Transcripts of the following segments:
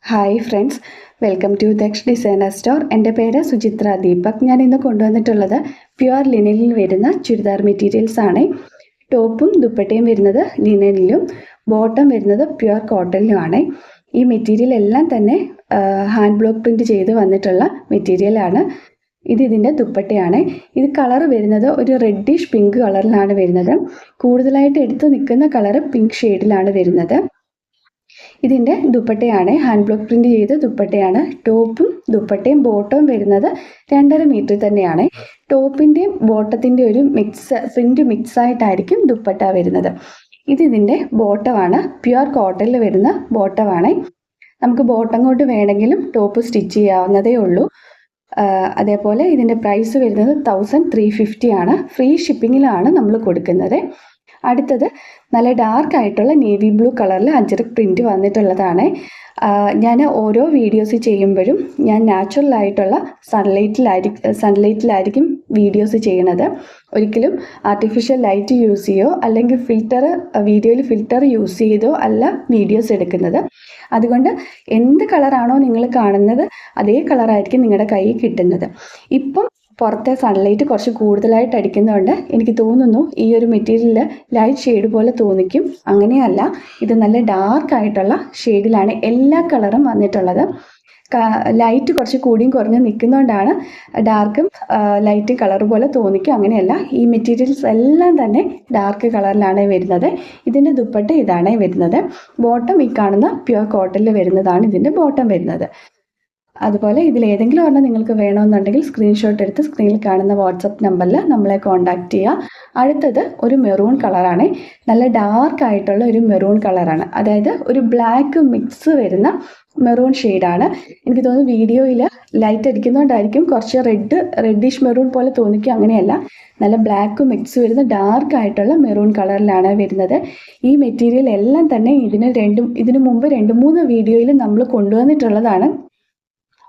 Hi friends, welcome to Daksh designer store. എൻ്റെ പേര് സുചിത്ര ദീപക്. ഞാൻ ഇന്ന് കൊണ്ടുവന്നിട്ടുള്ളത് പ്യുവർ ലിനനിൽ വരുന്ന ചുരിദാർ മെറ്റീരിയൽസ് ആണ്. ടോപ്പും ദുപ്പട്ടയും വരുന്നത് ലിനനിലും ബോട്ടം വരുന്നത് പ്യുവർ കോട്ടണിലുമാണ്. ഈ മെറ്റീരിയൽ എല്ലാം തന്നെ ഹാൻഡ് ബ്ലോക്ക് പ്രിൻറ്റ് ചെയ്ത് വന്നിട്ടുള്ള മെറ്റീരിയലാണ്. ഇതിൻ്റെ ദുപ്പട്ടയാണ്. ഇത് കളർ വരുന്നത് ഒരു റെഡിഷ് പിങ്ക് കളറിലാണ് വരുന്നത്. കൂടുതലായിട്ട് എടുത്ത് നിൽക്കുന്ന കളർ പിങ്ക് ഷെയ്ഡിലാണ് വരുന്നത്. ഇതിൻ്റെ ദുപ്പട്ടയാണ്, ഹാൻഡ് ബ്ലോക്ക് പ്രിൻറ്റ് ചെയ്ത ദുപ്പട്ടയാണ്. ടോപ്പും ദുപ്പട്ടയും ബോട്ടവും വരുന്നത് 2.5 മീറ്റർ തന്നെയാണ്. ടോപ്പിൻ്റെയും ബോട്ടത്തിൻ്റെ ഒരു പ്രിൻറ്റ് മിക്സായിട്ടായിരിക്കും ദുപ്പട്ട വരുന്നത്. ഇതിൻ്റെ ബോട്ടമാണ്, പ്യുവർ കോട്ടണിൽ വരുന്ന ബോട്ടമാണ്. നമുക്ക് ബോട്ടം കൊണ്ട് വേണമെങ്കിലും ടോപ്പ് സ്റ്റിച്ച് ചെയ്യാവുന്നതേ ഉള്ളൂ. അതേപോലെ ഇതിൻ്റെ പ്രൈസ് വരുന്നത് 1350 ആണ്. ഫ്രീ ഷിപ്പിങ്ങിലാണ് നമ്മൾ കൊടുക്കുന്നത്. അടുത്തത് നല്ല ഡാർക്ക് ആയിട്ടുള്ള നേവി ബ്ലൂ കളറിൽ അജ്രക് പ്രിൻറ്റ് വന്നിട്ടുള്ളതാണ്. ഞാൻ ഓരോ വീഡിയോസ് ചെയ്യുമ്പോഴും ഞാൻ നാച്ചുറലായിട്ടുള്ള സൺലൈറ്റിലായിരിക്കും വീഡിയോസ് ചെയ്യണത്. ഒരിക്കലും ആർട്ടിഫിഷ്യൽ ലൈറ്റ് യൂസ് ചെയ്യോ അല്ലെങ്കിൽ വീഡിയോയിൽ ഫിൽറ്റർ യൂസ് ചെയ്തോ അല്ല വീഡിയോസ് എടുക്കുന്നത്. അതുകൊണ്ട് എന്ത് കളറാണോ നിങ്ങൾ കാണുന്നത് അതേ കളറായിരിക്കും നിങ്ങളുടെ കയ്യിൽ കിട്ടുന്നത്. ഇപ്പം പുറത്തെ സൺലൈറ്റ് കുറച്ച് കൂടുതലായിട്ട് അടിക്കുന്നതുകൊണ്ട് എനിക്ക് തോന്നുന്നു ഈ ഒരു മെറ്റീരിയൽ ലൈറ്റ് ഷെയ്ഡ് പോലെ തോന്നിക്കും. അങ്ങനെയല്ല, ഇത് നല്ല ഡാർക്ക് ആയിട്ടുള്ള ഷെയ്ഡിലാണ് എല്ലാ കളറും വന്നിട്ടുള്ളത്. ലൈറ്റ് കുറച്ച് കൂടിയും കുറഞ്ഞ് നിൽക്കുന്നതുകൊണ്ടാണ് ഡാർക്കും ലൈറ്റ് കളർ പോലെ തോന്നിക്കും. അങ്ങനെയല്ല, ഈ മെറ്റീരിയൽസ് എല്ലാം തന്നെ ഡാർക്ക് കളറിലാണ് വരുന്നത്. ഇതിൻ്റെ ദുപ്പട്ട ഇതാണ് വരുന്നത്. ബോട്ടം ഈ കാണുന്ന പ്യുവർ കോട്ടണിൽ വരുന്നതാണ് ഇതിൻ്റെ ബോട്ടം വരുന്നത്. അതുപോലെ ഇതിലേതെങ്കിലും ഒരെണ്ണം നിങ്ങൾക്ക് വേണമെന്നുണ്ടെങ്കിൽ സ്ക്രീൻഷോട്ട് എടുത്ത് സ്ക്രീനിൽ കാണുന്ന വാട്സപ്പ് നമ്പറിൽ നമ്മളെ കോൺടാക്റ്റ് ചെയ്യുക. അടുത്തത് ഒരു മെറൂൺ കളറാണ്. നല്ല ഡാർക്ക് ആയിട്ടുള്ള ഒരു മെറൂൺ കളറാണ്. അതായത് ഒരു ബ്ലാക്ക് മിക്സ് വരുന്ന മെറൂൺ ഷെയ്ഡാണ്. എനിക്ക് തോന്നുന്നു വീഡിയോയിൽ ലൈറ്റ് അടിക്കുന്നതുകൊണ്ടായിരിക്കും കുറച്ച് റെഡിഷ് മെറൂൺ പോലെ തോന്നിക്കും. അങ്ങനെയല്ല, നല്ല ബ്ലാക്ക് മിക്സ് വരുന്ന ഡാർക്ക് ആയിട്ടുള്ള മെറൂൺ കളറിലാണ് വരുന്നത്. ഈ മെറ്റീരിയൽ എല്ലാം തന്നെ ഇതിനു മുമ്പ് 2-3 വീഡിയോയിൽ നമ്മൾ കൊണ്ടുവന്നിട്ടുള്ളതാണ്.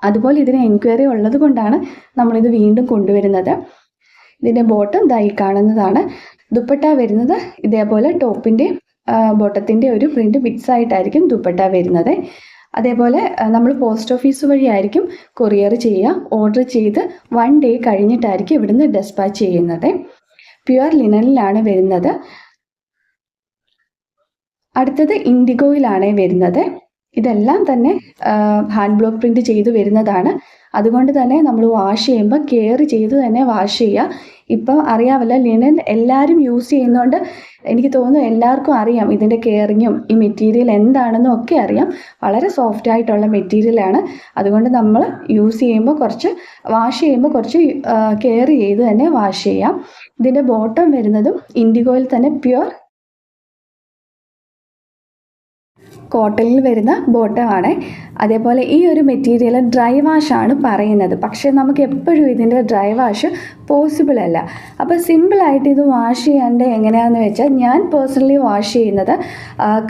അതുപോലെ ഇതിന് എൻക്വയറി ഉള്ളത് കൊണ്ടാണ് നമ്മളിത് വീണ്ടും കൊണ്ടുവരുന്നത്. ഇതിൻ്റെ ബോട്ടം ഈ കാണുന്നതാണ്. ദുപ്പട്ട വരുന്നത് ഇതേപോലെ ടോപ്പിൻ്റെ ബോട്ടത്തിൻ്റെ ഒരു പ്രിൻറ്റ് മിക്സ് ആയിട്ടായിരിക്കും ദുപ്പട്ട വരുന്നത്. അതേപോലെ നമ്മൾ പോസ്റ്റ് ഓഫീസ് വഴിയായിരിക്കും കൊറിയർ ചെയ്യുക. ഓർഡർ ചെയ്ത് 1 ഡേ കഴിഞ്ഞിട്ടായിരിക്കും ഇവിടുന്ന് ഡെസ്പാച്ച് ചെയ്യുന്നത്. പ്യുവർ ലിനനിലാണ് വരുന്നത്. അടുത്തത് ഇൻഡിഗോയിലാണ് വരുന്നത്. ഇതെല്ലാം തന്നെ ഹാൻഡ് ബ്ലോക്ക് പ്രിൻറ്റ് ചെയ്ത് വരുന്നതാണ്. അതുകൊണ്ട് തന്നെ നമ്മൾ വാഷ് ചെയ്യുമ്പോൾ കെയർ ചെയ്ത് തന്നെ വാഷ് ചെയ്യുക. ഇപ്പം അറിയാമല്ല, ലിനൻ എല്ലാവരും യൂസ് ചെയ്യുന്നതുകൊണ്ട് എനിക്ക് തോന്നുന്നു എല്ലാവർക്കും അറിയാം ഇതിൻ്റെ കെയറിങ്ങും ഈ മെറ്റീരിയൽ എന്താണെന്നും ഒക്കെ അറിയാം. വളരെ സോഫ്റ്റ് ആയിട്ടുള്ള മെറ്റീരിയലാണ്. അതുകൊണ്ട് നമ്മൾ വാഷ് ചെയ്യുമ്പോൾ കുറച്ച് കെയർ ചെയ്ത് തന്നെ വാഷ് ചെയ്യാം. ഇതിൻ്റെ ബോട്ടം വരുന്നതും ഇൻഡിഗോയിൽ തന്നെ പ്യുവർ കോട്ടണിൽ വരുന്ന ബോട്ടമാണ്. അതേപോലെ ഈ ഒരു മെറ്റീരിയൽ ഡ്രൈ വാഷാണ് പറയുന്നത്. പക്ഷേ നമുക്ക് എപ്പോഴും ഇതിൻ്റെ ഡ്രൈ വാഷ് പോസിബിൾ അല്ല. അപ്പോൾ സിമ്പിളായിട്ട് ഇത് വാഷ് ചെയ്യാണ്ട് എങ്ങനെയാണെന്ന് വെച്ചാൽ, ഞാൻ പേഴ്സണലി വാഷ് ചെയ്യുന്നത്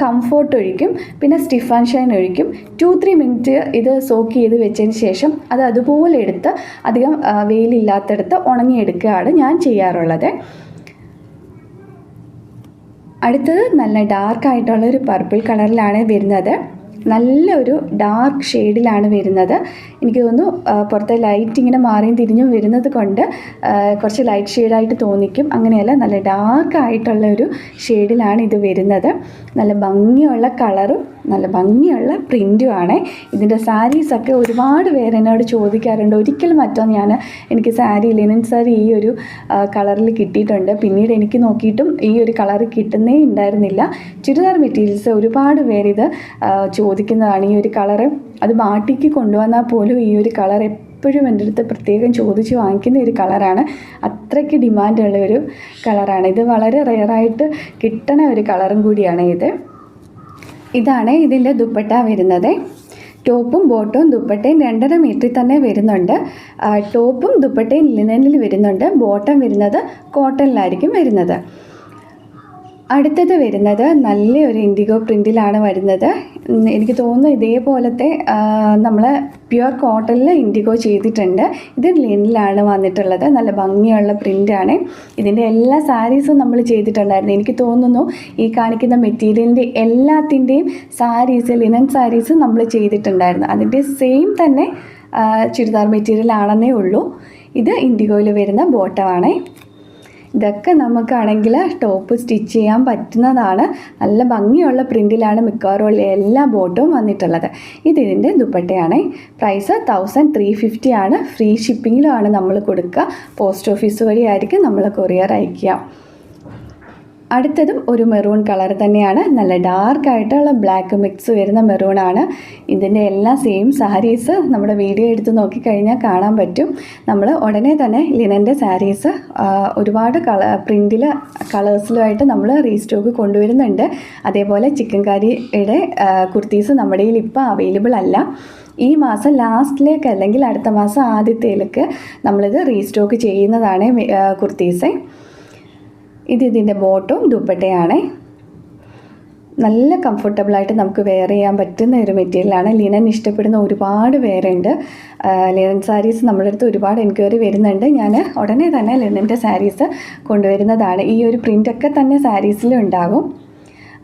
കംഫോർട്ട് ഒഴിക്കും, പിന്നെ സ്റ്റിഫ് ആൻഡ് ഷൈൻ ഒഴിക്കും. 2-3 മിനിറ്റ് ഇത് സോക്ക് ചെയ്ത് വെച്ചതിന് ശേഷം അത് അതുപോലെ എടുത്ത് അധികം വെയിലില്ലാത്തടുത്ത് ഉണങ്ങിയെടുക്കുകയാണ് ഞാൻ ചെയ്യാറുള്ളത്. അടുത്തത് നല്ല ഡാർക്ക് ആയിട്ടുള്ള ഒരു പർപ്പിൾ കളറിലാണ് വരുന്നത്. നല്ലൊരു ഡാർക്ക് ഷെയ്ഡിലാണ് വരുന്നത്. എനിക്ക് തോന്നുന്നു പുറത്തെ ലൈറ്റ് ഇങ്ങനെ മാറിയും തിരിഞ്ഞും വരുന്നത് കൊണ്ട് കുറച്ച് ലൈറ്റ് ഷെയ്ഡായിട്ട് തോന്നിക്കും. അങ്ങനെയല്ല, നല്ല ഡാർക്ക് ആയിട്ടുള്ള ഒരു ഷെയ്ഡിലാണ് ഇത് വരുന്നത്. നല്ല ഭംഗിയുള്ള കളറും നല്ല ഭംഗിയുള്ള പ്രിൻറ്റുമാണ്. ഇതിൻ്റെ സാരീസൊക്കെ ഒരുപാട് പേര് എന്നോട് ചോദിക്കാറുണ്ട്. ഒരിക്കലും എനിക്ക് ലിനൻ സാരി ഈ ഒരു കളറിൽ കിട്ടിയിട്ടുണ്ട്. പിന്നീട് എനിക്ക് നോക്കിയിട്ടും ഈ ഒരു കളർ കിട്ടുന്നേ ഉണ്ടായിരുന്നില്ല. ചുരിദാർ മെറ്റീരിയൽസ് ഒരുപാട് പേരിത് ചോദിക്കുന്നതാണ്. ഈ ഒരു കളറ് അത് ബാട്ടിക്ക് കൊണ്ടുവന്നാൽ പോലും ഈ ഒരു കളർ എപ്പോഴും എൻ്റെ അടുത്ത് പ്രത്യേകം ചോദിച്ച് വാങ്ങിക്കുന്ന ഒരു കളറാണ്. അത്രയ്ക്ക് ഡിമാൻഡുള്ള ഒരു കളറാണ് ഇത്. വളരെ റെയറായിട്ട് കിട്ടണ ഒരു കളറും കൂടിയാണ് ഇത്. ഇതാണ് ഇതിൻ്റെ ദുപ്പട്ട വരുന്നത്. ടോപ്പും ബോട്ടവും ദുപ്പട്ടയും 2.5 മീറ്ററിൽ തന്നെ വരുന്നുണ്ട്. ടോപ്പും ദുപ്പട്ടയും ലിനനിൽ വരുന്നുണ്ട്. ബോട്ടം വരുന്നത് കോട്ടണിലായിരിക്കും വരുന്നത്. അടുത്തത് വരുന്നത് നല്ലൊരു ഇൻഡിഗോ പ്രിൻറ്റിലാണ് വരുന്നത്. എനിക്ക് തോന്നുന്നു ഇതേപോലത്തെ നമ്മൾ പ്യുവർ കോട്ടണിൽ ഇൻഡിഗോ ചെയ്തിട്ടുണ്ട്. ഇത് ലിനിലാണ് വന്നിട്ടുള്ളത്. നല്ല ഭംഗിയുള്ള പ്രിൻ്റാണ്. ഇതിൻ്റെ എല്ലാ സാരീസും നമ്മൾ ചെയ്തിട്ടുണ്ടായിരുന്നു. എനിക്ക് തോന്നുന്നു ഈ കാണിക്കുന്ന മെറ്റീരിയലിൻ്റെ എല്ലാത്തിൻ്റെയും സാരീസ്, ലിനൻ സാരീസ് നമ്മൾ ചെയ്തിട്ടുണ്ടായിരുന്നു. അതിൻ്റെ സെയിം തന്നെ ചുരിദാർ മെറ്റീരിയൽ ആണെന്നേ ഉള്ളൂ. ഇത് ഇൻഡിഗോയിൽ വരുന്ന ബോട്ടമാണ്. ഇതൊക്കെ നമുക്കാണെങ്കിൽ ടോപ്പ് സ്റ്റിച്ച് ചെയ്യാൻ പറ്റുന്നതാണ്. നല്ല ഭംഗിയുള്ള പ്രിൻറ്റിലാണ് മിക്കവാറും എല്ലാ ബോട്ടും വന്നിട്ടുള്ളത്. ഇതിൻ്റെ ദുപ്പട്ടയാണ്. പ്രൈസ് 1350 ആണ്. ഫ്രീ ഷിപ്പിങ്ങിലുമാണ് നമ്മൾ കൊടുക്കുക. പോസ്റ്റ് ഓഫീസ് വഴിയായിരിക്കും നമ്മൾ കൊറിയർ അയക്കുക. അടുത്തതും ഒരു മെറൂൺ കളർ തന്നെയാണ്. നല്ല ഡാർക്കായിട്ടുള്ള ബ്ലാക്ക് മിക്സ് വരുന്ന മെറൂണാണ്. ഇതിൻ്റെ എല്ലാ സെയിം സാരീസ് നമ്മുടെ വീഡിയോ എടുത്ത് നോക്കിക്കഴിഞ്ഞാൽ കാണാൻ പറ്റും. നമ്മൾ ഉടനെ തന്നെ ലിനൻ്റെ സാരീസ് ഒരുപാട് പ്രിൻറ്റിൽ കളേഴ്സിലുമായിട്ട് നമ്മൾ റീസ്റ്റോക്ക് കൊണ്ടുവരുന്നുണ്ട്. അതേപോലെ ചിക്കൻ കാരിയുടെ കുർത്തീസ് നമ്മുടെ കയ്യിൽ ഇപ്പോൾ അവൈലബിൾ അല്ല. ഈ മാസം ലാസ്റ്റിലേക്ക് അല്ലെങ്കിൽ അടുത്ത മാസം ആദ്യത്തേലേക്ക് നമ്മളിത് റീസ്റ്റോക്ക് ചെയ്യുന്നതാണ് കുർത്തീസ്. ഇതിൻ്റെ ബോട്ടും ദുപ്പട്ടയാണ്. നല്ല കംഫർട്ടബിളായിട്ട് നമുക്ക് വെയർ ചെയ്യാൻ പറ്റുന്ന ഒരു മെറ്റീരിയലാണ്. ലിനൻ ഇഷ്ടപ്പെടുന്ന ഒരുപാട് പേരുണ്ട്. ലിനൻ സാരീസ് നമ്മുടെ അടുത്ത് ഒരുപാട് എൻക്വയറി വരുന്നുണ്ട്. ഞാൻ ഉടനെ തന്നെ ലിനൻ്റെ സാരീസ് കൊണ്ടുവരുന്നതാണ്. ഈ ഒരു പ്രിൻ്റൊക്കെ തന്നെ സാരീസിലും ഉണ്ടാകും.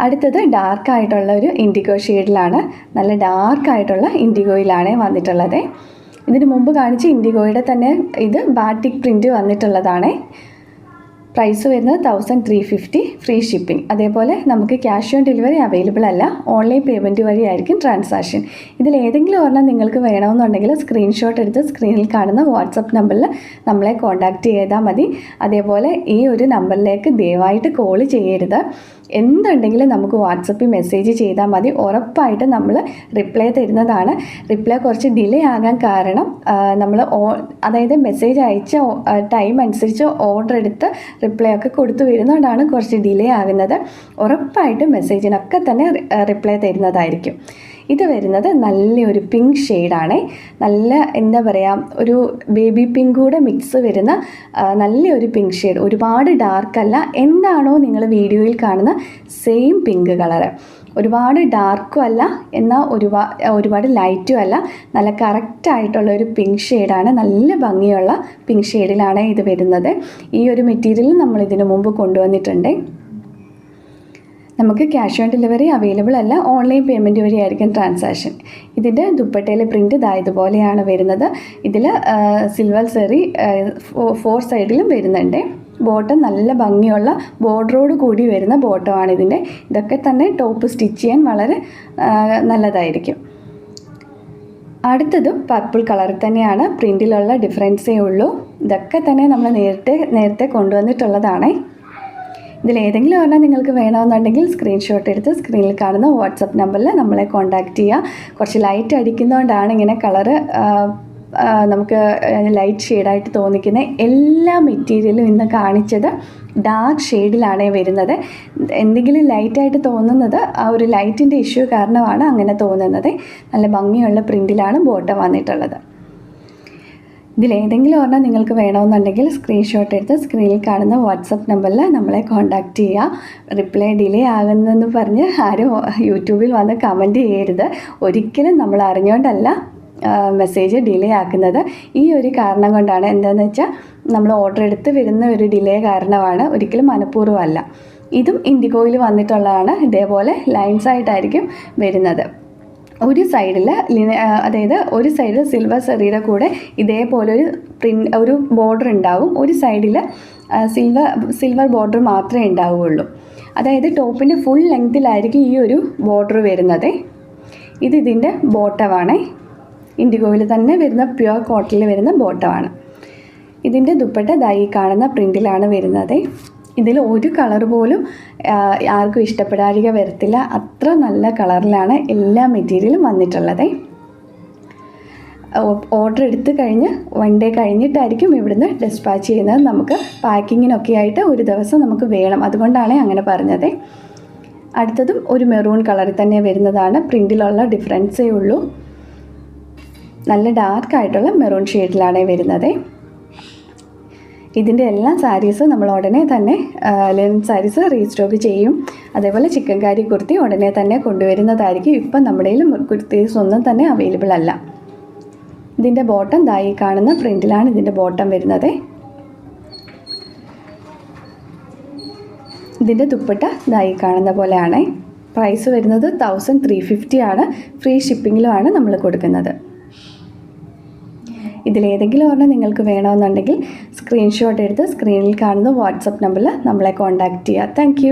അടുത്തത് ഡാർക്കായിട്ടുള്ള ഒരു ഇൻഡിഗോ ഷെയ്ഡിലാണ്. നല്ല ഡാർക്കായിട്ടുള്ള ഇൻഡിഗോയിലാണ് വന്നിട്ടുള്ളത്. ഇതിന് മുമ്പ് കാണിച്ച ഇൻഡിഗോയുടെ തന്നെ ഇത് ബാറ്റിക് പ്രിൻറ്റ് വന്നിട്ടുള്ളതാണ്. പ്രൈസ് വരുന്നത് 1350, ഫ്രീ ഷിപ്പിംഗ്. അതേപോലെ നമുക്ക് ക്യാഷ് ഓൺ ഡെലിവറി അവൈലബിൾ അല്ല. ഓൺലൈൻ പേയ്മെൻറ്റ് വഴിയായിരിക്കും ട്രാൻസാക്ഷൻ. ഇതിലേതെങ്കിലും ഒരെണ്ണം നിങ്ങൾക്ക് വേണമെന്നുണ്ടെങ്കിൽ സ്ക്രീൻഷോട്ട് എടുത്ത് സ്ക്രീനിൽ കാണുന്ന വാട്സപ്പ് നമ്പറിൽ നമ്മളെ കോൺടാക്റ്റ് ചെയ്താൽ മതി. അതേപോലെ ഈ ഒരു നമ്പറിലേക്ക് ദയവായിട്ട് കോൾ ചെയ്യരുത്. എന്തുണ്ടെങ്കിലും നമുക്ക് വാട്സപ്പിൽ മെസ്സേജ് ചെയ്താൽ മതി. ഉറപ്പായിട്ട് നമ്മൾ റിപ്ലൈ തരുന്നതാണ്. റിപ്ലൈ കുറച്ച് ഡിലേ ആകാൻ കാരണം നമ്മൾ അതായത് മെസ്സേജ് അയച്ച ടൈം അനുസരിച്ച് ഓർഡർ എടുത്ത് റിപ്ലൈ ഒക്കെ കൊടുത്തു വരുന്നതുകൊണ്ടാണ് കുറച്ച് ഡിലേ ആകുന്നത്. ഉറപ്പായിട്ടും മെസ്സേജിനൊക്കെ തന്നെ റിപ്ലൈ തരുന്നതായിരിക്കും. ഇത് വരുന്നത് നല്ലൊരു പിങ്ക് ഷെയ്ഡാണ്. നല്ല എന്താ പറയുക, ഒരു ബേബി പിങ്ക് കൂടെ മിക്സ് വരുന്ന നല്ലൊരു പിങ്ക് ഷെയ്ഡ്. ഒരുപാട് ഡാർക്കല്ല, എന്താണോ നിങ്ങൾ വീഡിയോയിൽ കാണുന്ന സെയിം പിങ്ക് കളറ്. ഒരുപാട് ഡാർക്കും അല്ല, എന്നാൽ ഒരുപാട് ലൈറ്റും അല്ല. നല്ല കറക്റ്റായിട്ടുള്ള ഒരു പിങ്ക് ഷെയ്ഡാണ്. നല്ല ഭംഗിയുള്ള പിങ്ക് ഷെയ്ഡിലാണ് ഇത് വരുന്നത്. ഈ ഒരു മെറ്റീരിയൽ നമ്മൾ ഇതിനു മുമ്പ് കൊണ്ടുവന്നിട്ടുണ്ട്. നമുക്ക് ക്യാഷ് ഓൺ ഡെലിവറി അവൈലബിൾ അല്ല. ഓൺലൈൻ പേയ്മെൻറ്റ് വഴിയായിരിക്കും ട്രാൻസാക്ഷൻ. ഇതിൻ്റെ ദുപ്പട്ടയിലെ പ്രിൻറ്റ് ഇതുപോലെയാണ് വരുന്നത്. ഇതിൽ സിൽവർ സെറി 4 സൈഡിലും വരുന്നുണ്ട്. ബോട്ടം നല്ല ഭംഗിയുള്ള ബോർഡറോട് കൂടി വരുന്ന ബോട്ടമാണ് ഇതിൻ്റെ. ഇതൊക്കെ തന്നെ ടോപ്പ് സ്റ്റിച്ച് ചെയ്യാൻ വളരെ നല്ലതായിരിക്കും. അടുത്തതും പർപ്പിൾ കളറിൽ തന്നെയാണ്. പ്രിൻറ്റിലുള്ള ഡിഫറൻസേ ഉള്ളൂ. ഇതൊക്കെ തന്നെ നമ്മൾ നേരത്തെ കൊണ്ടുവന്നിട്ടുള്ളതാണ്. ഇതിലേതെങ്കിലും ഒരെണ്ണം നിങ്ങൾക്ക് വേണമെന്നുണ്ടെങ്കിൽ സ്ക്രീൻഷോട്ട് എടുത്ത് സ്ക്രീനിൽ കാണുന്ന വാട്സപ്പ് നമ്പറിൽ നമ്മളെ കോൺടാക്റ്റ് ചെയ്യുക. കുറച്ച് ലൈറ്റ് അടിക്കുന്നതുകൊണ്ടാണ് ഇങ്ങനെ കളറ് നമുക്ക് ലൈറ്റ് ഷെയ്ഡായിട്ട് തോന്നിക്കുന്നത്. എല്ലാ മെറ്റീരിയലും ഇന്ന് കാണിച്ചത് ഡാർക്ക് ഷെയ്ഡിലാണ് വരുന്നത്. എന്തെങ്കിലും ലൈറ്റായിട്ട് തോന്നുന്നത് ആ ഒരു ലൈറ്റിൻ്റെ ഇഷ്യൂ കാരണമാണ് അങ്ങനെ തോന്നുന്നത്. നല്ല ഭംഗിയുള്ള പ്രിൻറ്റിലാണ് ബോട്ടം വന്നിട്ടുള്ളത്. ഇതിലേതെങ്കിലും ഒരെണ്ണം നിങ്ങൾക്ക് വേണമെന്നുണ്ടെങ്കിൽ സ്ക്രീൻഷോട്ട് എടുത്ത് സ്ക്രീനിൽ കാണുന്ന വാട്സപ്പ് നമ്പറിൽ നമ്മളെ കോൺടാക്റ്റ് ചെയ്യുക. റിപ്ലൈ ഡിലേ ആകുന്നെന്ന് പറഞ്ഞ് ആരും യൂട്യൂബിൽ വന്ന് കമൻറ്റ് ചെയ്യരുത്. ഒരിക്കലും നമ്മൾ അറിഞ്ഞുകൊണ്ടല്ല മെസ്സേജ് ഡിലേ ആക്കുന്നത്. ഈ ഒരു കാരണം കൊണ്ടാണ്. എന്താണെന്ന് വെച്ചാൽ നമ്മൾ ഓർഡർ എടുത്ത് വരുന്ന ഒരു ഡിലേ കാരണമാണ്, ഒരിക്കലും മനഃപൂർവ്വമല്ല. ഇതും ഇൻഡിഗോയിൽ വന്നിട്ടുള്ളതാണ്. ഇതേപോലെ ലൈൻസ് ആയിട്ടായിരിക്കും വരുന്നത്. ഒരു സൈഡിൽ അതായത് ഒരു സൈഡിൽ സിൽവർ സെറിയുടെ കൂടെ ഇതേപോലൊരു ഒരു ബോർഡർ ഉണ്ടാവും. ഒരു സൈഡിൽ സിൽവർ ബോർഡർ മാത്രമേ ഉണ്ടാവുകയുള്ളൂ. അതായത് ടോപ്പിൻ്റെ ഫുൾ ലെങ്തിലായിരിക്കും ഈ ഒരു ബോർഡർ വരുന്നത്. ഇതിൻ്റെ ബോട്ടമാണ്. ഇൻഡിഗോയിൽ തന്നെ വരുന്ന പ്യുവർ കോട്ടണിൽ വരുന്ന ബോട്ടമാണ്. ഇതിൻ്റെ ദുപ്പട്ട ഈ കാണുന്ന പ്രിൻറ്റിലാണ് വരുന്നത്. ഇതിൽ ഒരു കളർ പോലും ആർക്കും ഇഷ്ടപ്പെടാതിക വരത്തില്ല. അത്ര നല്ല കളറിലാണ് എല്ലാ മെറ്റീരിയലും വന്നിട്ടുള്ളത്. ഓർഡർ എടുത്ത് കഴിഞ്ഞ് 1 ഡേ കഴിഞ്ഞിട്ടായിരിക്കും ഇവിടുന്ന് ഡിസ്പാച്ച് ചെയ്യുന്നത്. നമുക്ക് പാക്കിങ്ങിനൊക്കെ ആയിട്ട് ഒരു ദിവസം നമുക്ക് വേണം. അതുകൊണ്ടാണ് അങ്ങനെ പറഞ്ഞത്. അടുത്തതും ഒരു മെറൂൺ കളറിൽ തന്നെ വരുന്നതാണ്. പ്രിൻറ്റിലുള്ള ഡിഫറൻസേ ഉള്ളൂ. നല്ല ഡാർക്കായിട്ടുള്ള മെറൂൺ ഷെയ്ഡിലാണ് വരുന്നത്. ഇതിൻ്റെ എല്ലാ സാരീസും നമ്മൾ ഉടനെ തന്നെ ലെനിൻ സാരീസ് റീസ്റ്റോക്ക് ചെയ്യും. അതേപോലെ ചിക്കൻകാരി കുർത്തി ഉടനെ തന്നെ കൊണ്ടുവരുന്നതായിരിക്കും. ഇപ്പം നമ്മുടെ കയ്യിൽ കുർത്തീസ് ഒന്നും തന്നെ അവൈലബിൾ അല്ല. ഇതിൻ്റെ ബോട്ടം ദായി കാണുന്ന പ്രിൻറ്റിലാണ് ഇതിൻ്റെ ബോട്ടം വരുന്നത്. ഇതിൻ്റെ ദുപ്പട്ട ദായി കാണുന്ന പോലെയാണ്. പ്രൈസ് വരുന്നത് 1350 ആണ്. ഫ്രീ ഷിപ്പിങ്ങിലുമാണ് നമ്മൾ കൊടുക്കുന്നത്. ഇതിലേതെങ്കിലും ഒരെണ്ണം നിങ്ങൾക്ക് വേണമെന്നുണ്ടെങ്കിൽ സ്ക്രീൻഷോട്ട് എടുത്ത് സ്ക്രീനിൽ കാണുന്ന വാട്സപ്പ് നമ്പറിൽ നമ്മളെ കോൺടാക്റ്റ് ചെയ്യുക. താങ്ക്